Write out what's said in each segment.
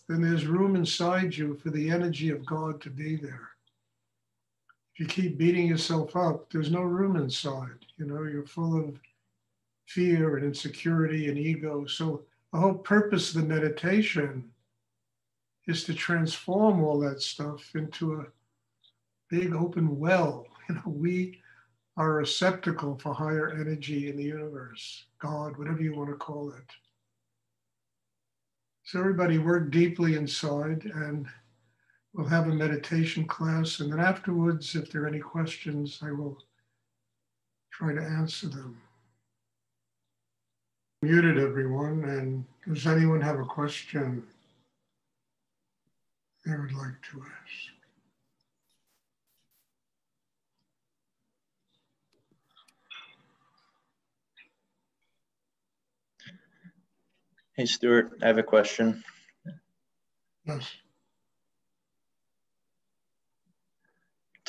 then there's room inside you for the energy of God to be there. If you keep beating yourself up, there's no room inside. You know, you're full of fear and insecurity and ego. So the whole purpose of the meditation is to transform all that stuff into a big open well. You know, we are a receptacle for higher energy in the universe, God, whatever you want to call it. So everybody work deeply inside, and we'll have a meditation class. And then afterwards, if there are any questions, I will try to answer them. Muted everyone, and does anyone have a question they would like to ask? Hey, Stuart, I have a question. Yes.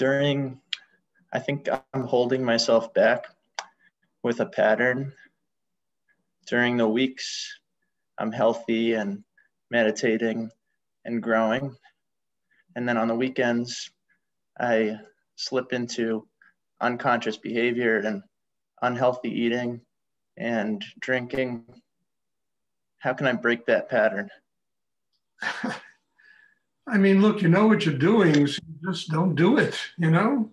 I think I'm holding myself back with a pattern. During the weeks, I'm healthy and meditating and growing. And then on the weekends, I slip into unconscious behavior and unhealthy eating and drinking. How can I break that pattern? I mean, look, you know what you're doing, so you just don't do it, you know?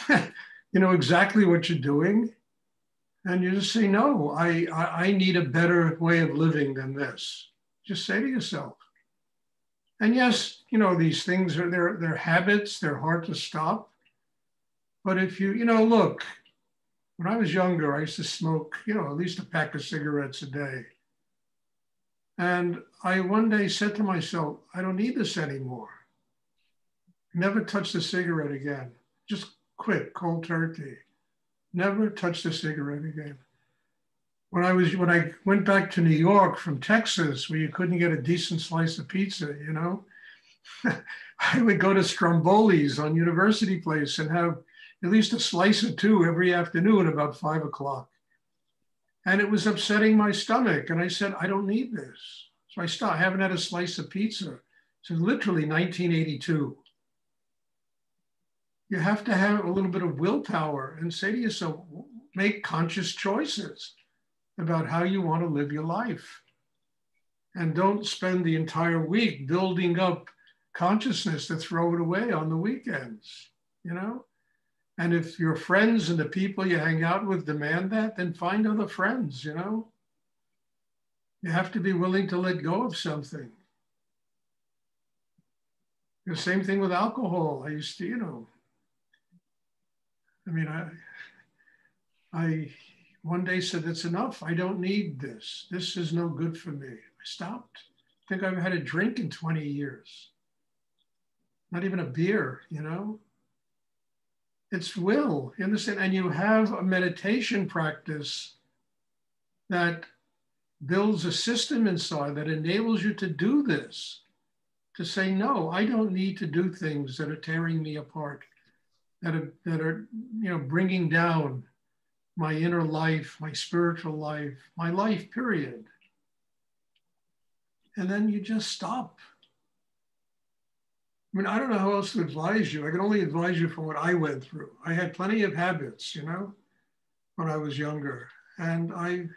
You know exactly what you're doing, and you just say, no, I need a better way of living than this. Just say to yourself. And yes, you know, these things are, they're habits, they're hard to stop. But if you know, look, when I was younger, I used to smoke, you know, at least a pack of cigarettes a day. And I one day said to myself, I don't need this anymore. Never touch a cigarette again. Just quit, cold turkey. Never touch a cigarette again. When I went back to New York from Texas, where you couldn't get a decent slice of pizza, you know, I would go to Stromboli's on University Place and have at least a slice or two every afternoon about 5 o'clock. And it was upsetting my stomach. And I said, I don't need this. So I stopped. I haven't had a slice of pizza since literally 1982. You have to have a little bit of willpower and say to yourself, make conscious choices about how you want to live your life. And don't spend the entire week building up consciousness to throw it away on the weekends, you know? And if your friends and the people you hang out with demand that, then find other friends, you know? You have to be willing to let go of something. The same thing with alcohol. I used to, you know, I mean, I one day said, that's enough. I don't need this. This is no good for me. I stopped. I think I've had a drink in 20 years. Not even a beer, you know? It's will, you understand? And you have a meditation practice that builds a system inside that enables you to do this, to say, no, I don't need to do things that are tearing me apart, that are you know, bringing down my inner life, my spiritual life, my life, period. And then you just stop. I mean, I don't know how else to advise you. I can only advise you from what I went through. I had plenty of habits, you know, when I was younger. And I,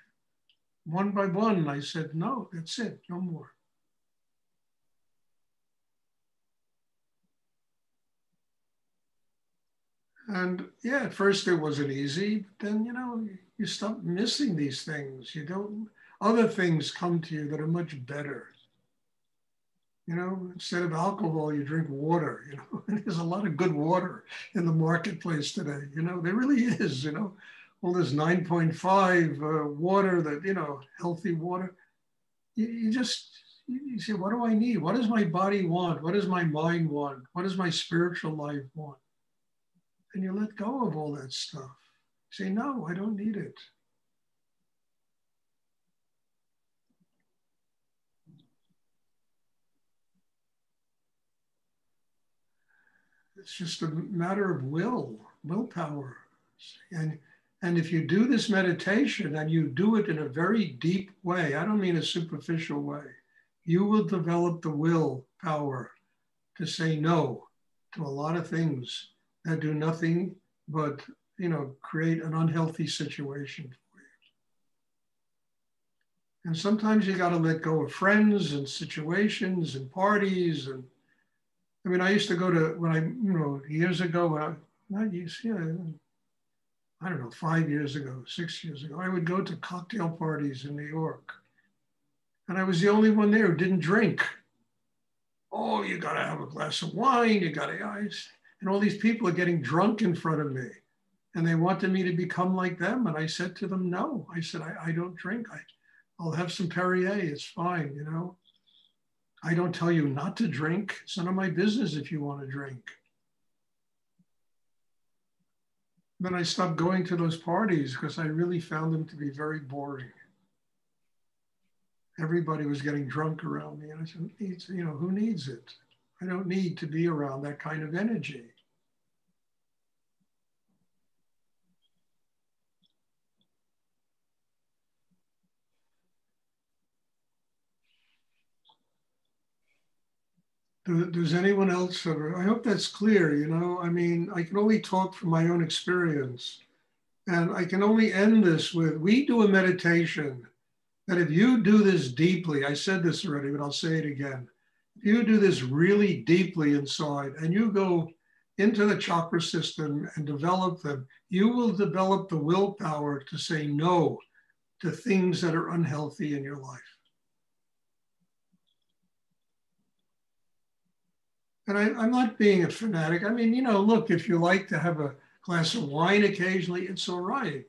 one by one, I said, no, that's it, no more. And yeah, at first it wasn't easy, but then, you know, you stop missing these things. You don't, other things come to you that are much better. You know, instead of alcohol, you drink water, you know, and there's a lot of good water in the marketplace today. You know, there really is, you know, all this 9.5 water that, you know, healthy water. You say, what do I need? What does my body want? What does my mind want? What does my spiritual life want? And you let go of all that stuff. Say, no, I don't need it. It's just a matter of willpower. And if you do this meditation and you do it in a very deep way, I don't mean a superficial way, you will develop the will power to say no to a lot of things that do nothing but, create an unhealthy situation for you. And sometimes you got to let go of friends and situations and parties. And I mean, I used to go to, when I, years ago, I don't know, 5 years ago, 6 years ago, I would go to cocktail parties in New York. And I was the only one there who didn't drink. Oh, you got to have a glass of wine, you got to ice. And all these people are getting drunk in front of me. And they wanted me to become like them. And I said to them, no. I said, I don't drink. I'll have some Perrier, it's fine, I don't tell you not to drink. It's none of my business if you want to drink. Then I stopped going to those parties because I really found them to be very boring. Everybody was getting drunk around me. And I said, who needs it? I don't need to be around that kind of energy. Does anyone else ever? I hope that's clear, I mean, I can only talk from my own experience. And I can only end this with, we do a meditation that if you do this deeply, I said this already, but I'll say it again. If you do this really deeply inside and you go into the chakra system and develop them, you will develop the willpower to say no to things that are unhealthy in your life. And I'm not being a fanatic. I mean, look, if you like to have a glass of wine occasionally, it's all right.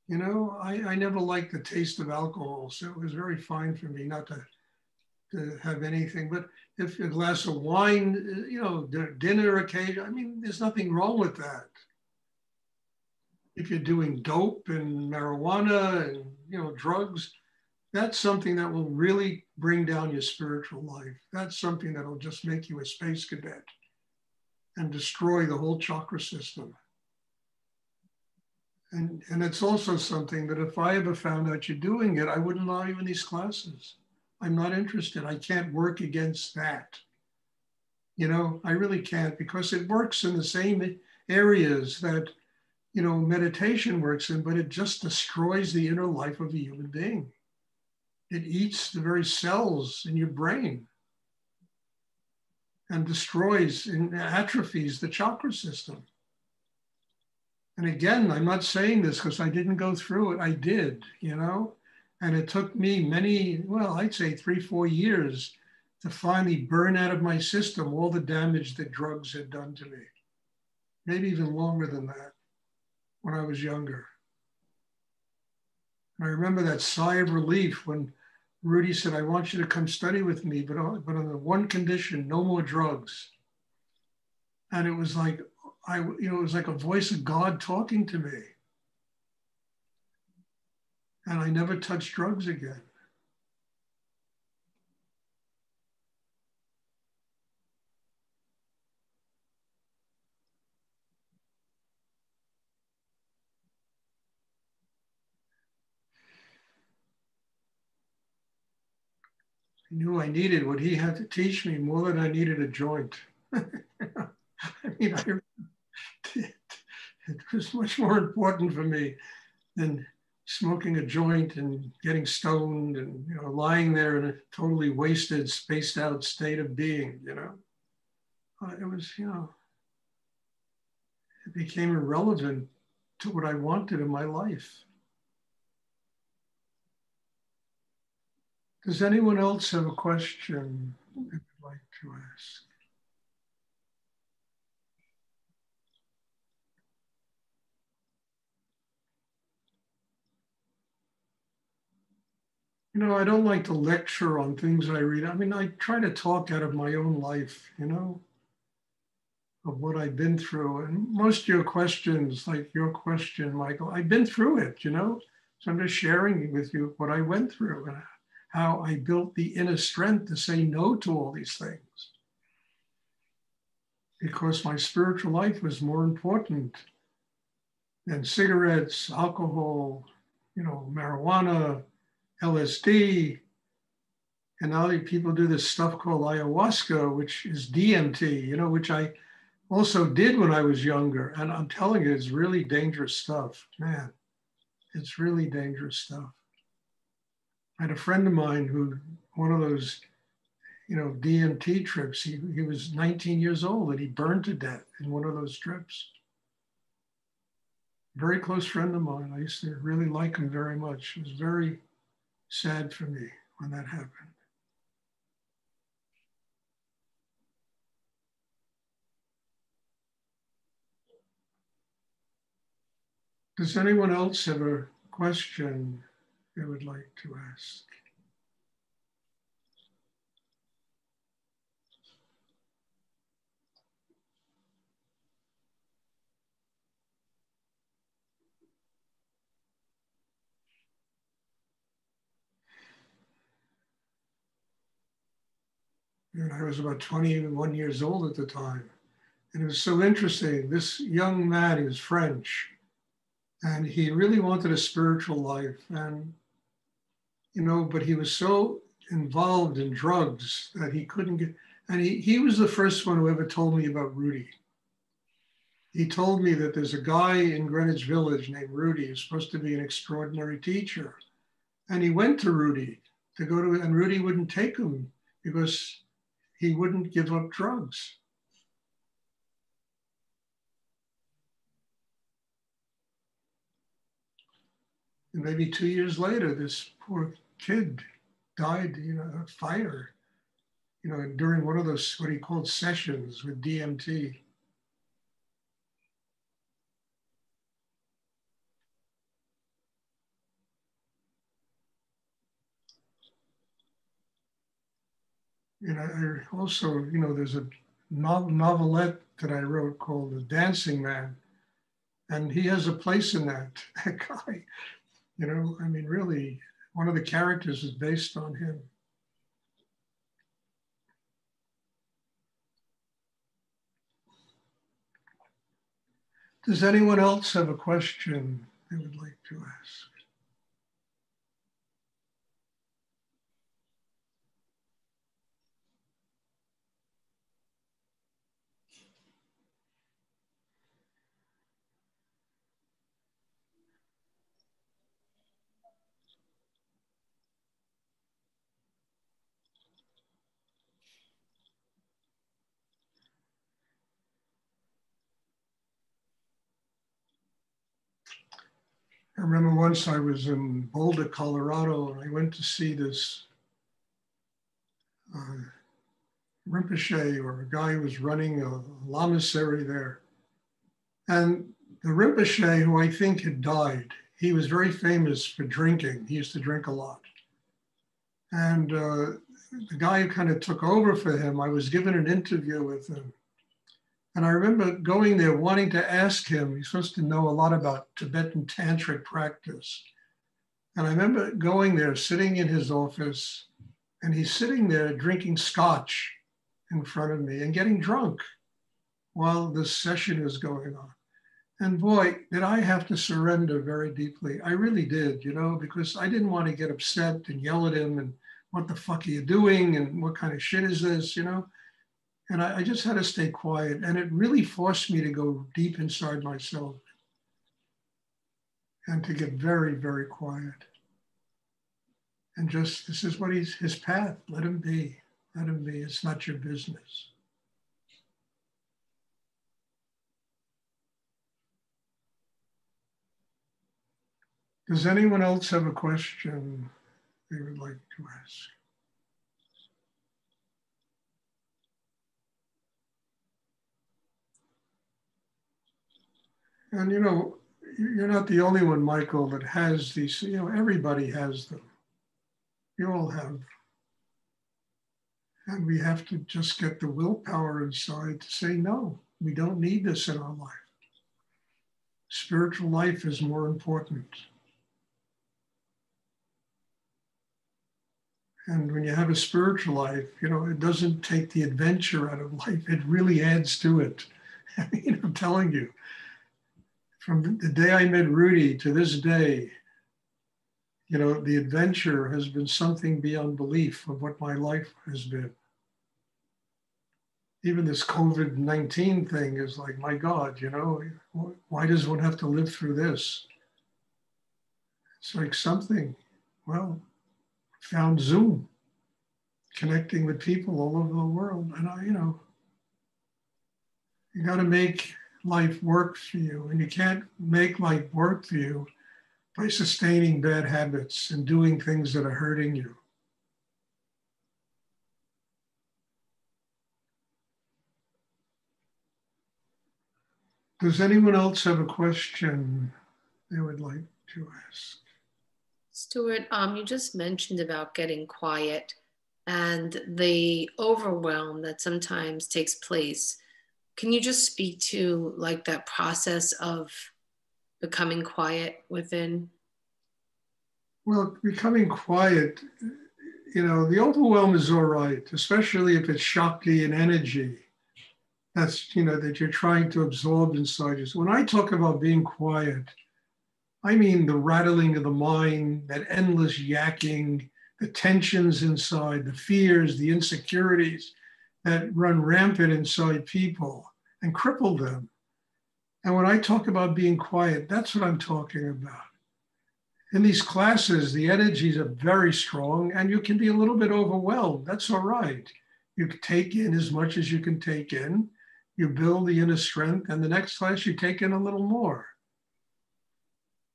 I never liked the taste of alcohol, so it was very fine for me not to have anything. But if a glass of wine, dinner occasion, I mean, there's nothing wrong with that. If you're doing dope and marijuana and, drugs, that's something that will really bring down your spiritual life. That's something that will just make you a space cadet and destroy the whole chakra system. And it's also something that if I ever found out you're doing it, I wouldn't allow you in these classes. I'm not interested. I can't work against that. I really can't, because it works in the same areas that, meditation works in, but it just destroys the inner life of a human being. It eats the very cells in your brain and destroys and atrophies the chakra system. And again, I'm not saying this because I didn't go through it. I did, and it took me I'd say 3-4 years to finally burn out of my system all the damage that drugs had done to me. Maybe even longer than that when I was younger. And I remember that sigh of relief when Rudy said, I want you to come study with me, but on the one condition, no more drugs. And it was like, it was like a voice of God talking to me. And I never touched drugs again. I knew I needed what he had to teach me more than I needed a joint. I mean, it was much more important for me than smoking a joint and getting stoned and lying there in a totally wasted, spaced out state of being. It was it became irrelevant to what I wanted in my life. Does anyone else have a question they'd like to ask? I don't like to lecture on things I read. I mean, I try to talk out of my own life, of what I've been through. And most of your questions, like your question, Michael, I've been through it, So I'm just sharing with you what I went through and how I built the inner strength to say no to all these things. Because my spiritual life was more important than cigarettes, alcohol, marijuana, LSD, And now people do this stuff called ayahuasca, which is DMT, you know, which I also did when I was younger. And I'm telling you, it's really dangerous stuff, man. It's really dangerous stuff. I had a friend of mine who, one of those, you know, DMT trips, he was 19 years old and he burned to death in one of those trips. Very close friend of mine. I used to really like him very much. It was very sad for me when that happened. Does anyone else have a question they would like to ask? And I was about 21 years old at the time. And it was so interesting. This young man, he was French, and he really wanted a spiritual life. And, you know, but he was so involved in drugs that he couldn't get, and he was the first one who ever told me about Rudy. He told me that there's a guy in Greenwich Village named Rudy who's supposed to be an extraordinary teacher. And he went to Rudy to go to, and Rudy wouldn't take him because he wouldn't give up drugs. And maybe 2 years later, this poor kid died, you know, a fire, you know, during one of those, what he called sessions with DMT. And I also, you know, there's a novelette that I wrote called The Dancing Man. And he has a place in that guy, you know, I mean, really, one of the characters is based on him. Does anyone else have a question they would like to ask? I remember once I was in Boulder, Colorado, and I went to see this Rinpoche, or a guy who was running a lamasery there. And the Rinpoche, who I think had died, he was very famous for drinking. He used to drink a lot. And the guy who kind of took over for him, I was given an interview with him. And I remember going there wanting to ask him, he's supposed to know a lot about Tibetan tantric practice. And I remember going there, sitting in his office, and he's sitting there drinking scotch in front of me and getting drunk while this session is going on. And boy, did I have to surrender very deeply. I really did, you know, because I didn't want to get upset and yell at him and what the fuck are you doing? And what kind of shit is this, you know? And I just had to stay quiet. And it really forced me to go deep inside myself and to get very, very quiet. And just, this is what his path. Let him be. Let him be. It's not your business. Does anyone else have a question they would like to ask? And you know, you're not the only one, Michael, that has these, you know, everybody has them. You all have. And we have to just get the willpower inside to say, no, we don't need this in our life. Spiritual life is more important. And when you have a spiritual life, you know, it doesn't take the adventure out of life. It really adds to it. I mean, I'm telling you, from the day I met Rudy to this day, you know, the adventure has been something beyond belief of what my life has been. Even this COVID-19 thing is like, my God, you know, why does one have to live through this? It's like something, well, found Zoom, connecting with people all over the world. And you know, you got to make life work for you. And you can't make life work for you by sustaining bad habits and doing things that are hurting you. Does anyone else have a question they would like to ask? Stuart, you just mentioned about getting quiet and the overwhelm that sometimes takes place. Can you just speak to like that process of becoming quiet within? Well, becoming quiet, you know, the overwhelm is all right, especially if it's Shakti and energy. That's, you know, that you're trying to absorb inside you. So when I talk about being quiet, I mean the rattling of the mind, that endless yakking, the tensions inside, the fears, the insecurities that run rampant inside people and cripple them. And when I talk about being quiet, that's what I'm talking about. In these classes, the energies are very strong and you can be a little bit overwhelmed. That's all right. You can take in as much as you can take in. You build the inner strength, and the next class you take in a little more.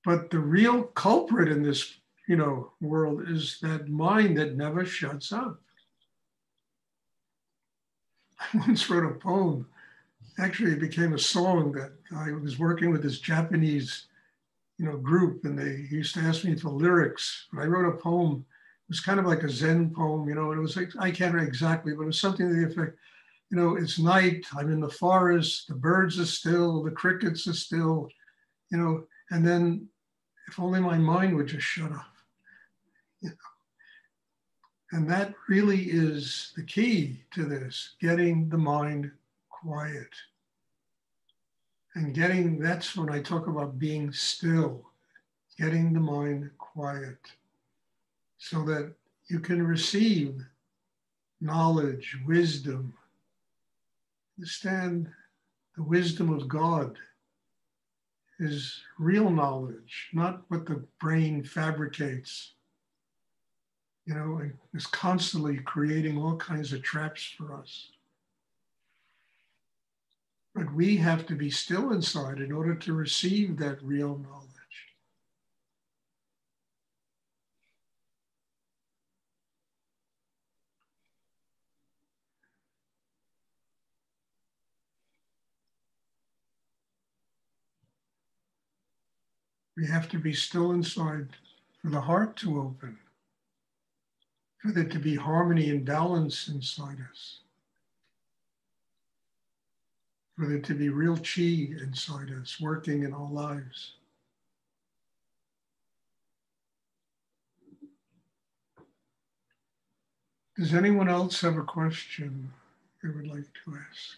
But the real culprit in this, you know, world is that mind that never shuts up. I once wrote a poem. Actually, it became a song that I was working with this Japanese, you know, group, and they used to ask me for lyrics. And I wrote a poem. It was kind of like a Zen poem, you know, and it was like, I can't remember exactly, but it was something to the effect, you know, it's night, I'm in the forest, the birds are still, the crickets are still, you know, and then if only my mind would just shut up, you know. And that really is the key to this, getting the mind quiet. And getting, that's when I talk about being still, getting the mind quiet so that you can receive knowledge, wisdom, understand the wisdom of God is real knowledge, not what the brain fabricates. You know, and is constantly creating all kinds of traps for us. But we have to be still inside in order to receive that real knowledge. We have to be still inside for the heart to open, for there to be harmony and balance inside us, for there to be real chi inside us working in our lives. Does anyone else have a question they would like to ask?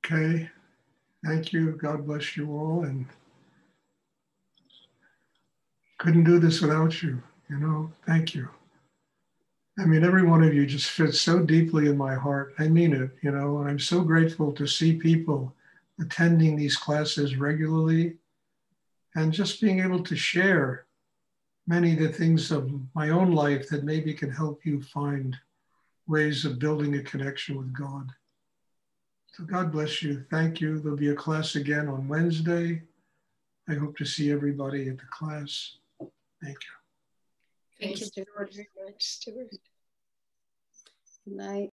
Okay, thank you. God bless you all. And couldn't do this without you, you know, thank you. I mean, every one of you just fits so deeply in my heart. I mean it, you know, and I'm so grateful to see people attending these classes regularly and just being able to share many of the things of my own life that maybe can help you find ways of building a connection with God. So God bless you. Thank you. There'll be a class again on Wednesday. I hope to see everybody at the class. Thank you. Thank you very much, Stuart. Good night.